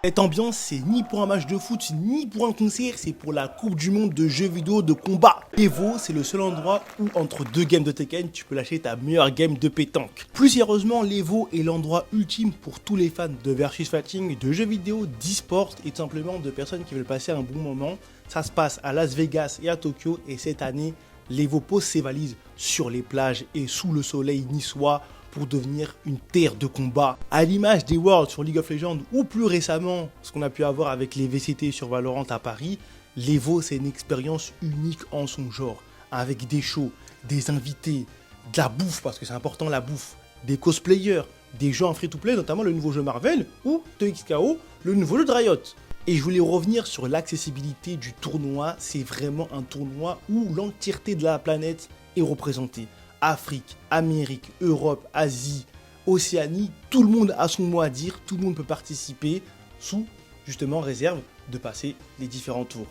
Cette ambiance, c'est ni pour un match de foot, ni pour un concert, c'est pour la Coupe du Monde de jeux vidéo de combat. Evo, c'est le seul endroit où, entre deux games de Tekken, tu peux lâcher ta meilleure game de pétanque. Plus sérieusement, l'Evo est l'endroit ultime pour tous les fans de versus fighting, de jeux vidéo, d'e-sport et tout simplement de personnes qui veulent passer un bon moment. Ça se passe à Las Vegas et à Tokyo et cette année, l'Evo pose ses valises sur les plages et sous le soleil niçois pour devenir une terre de combat. À l'image des Worlds sur League of Legends ou plus récemment ce qu'on a pu avoir avec les VCT sur Valorant à Paris, l'Evo c'est une expérience unique en son genre, avec des shows, des invités, de la bouffe parce que c'est important la bouffe, des cosplayers, des jeux en free-to-play, notamment le nouveau jeu Marvel ou TXKO, le nouveau jeu de Riot. Et je voulais revenir sur l'accessibilité du tournoi, c'est vraiment un tournoi où l'entièreté de la planète est représentée. Afrique, Amérique, Europe, Asie, Océanie, tout le monde a son mot à dire, tout le monde peut participer sous justement réserve de passer les différents tours.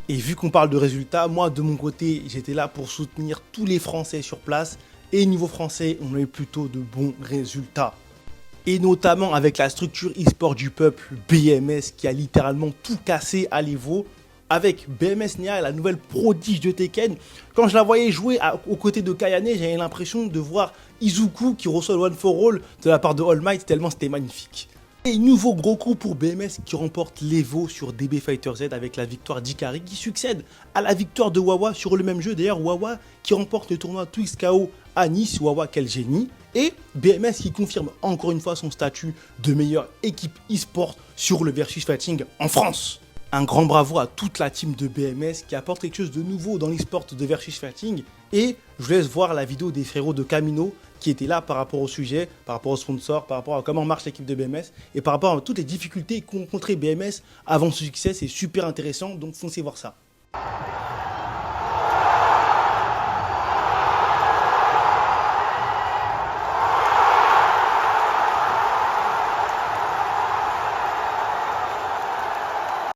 Et vu qu'on parle de résultats, moi de mon côté j'étais là pour soutenir tous les Français sur place et niveau français on a eu plutôt de bons résultats. Et notamment avec la structure e-sport du peuple BMS qui a littéralement tout cassé à l'Evo. Avec BMS Nia, la nouvelle prodige de Tekken, quand je la voyais jouer aux côtés de Kayane, j'avais l'impression de voir Izuku qui reçoit le One for All de la part de All Might, tellement c'était magnifique. Et nouveau gros coup pour BMS qui remporte l'Evo sur DB Fighter Z avec la victoire d'Ikari qui succède à la victoire de Wawa sur le même jeu. D'ailleurs, Wawa qui remporte le tournoi TwixKO à Nice, Wawa quel génie. Et BMS qui confirme encore une fois son statut de meilleure équipe e-sport sur le versus fighting en France. Un grand bravo à toute la team de BMS qui apporte quelque chose de nouveau dans l'e-sport de versus fighting. Et je vous laisse voir la vidéo des frérots de Camino qui étaient là par rapport au sujet, par rapport aux sponsors, par rapport à comment marche l'équipe de BMS et par rapport à toutes les difficultés qu'ont rencontrées BMS avant ce succès. C'est super intéressant, donc foncez voir ça.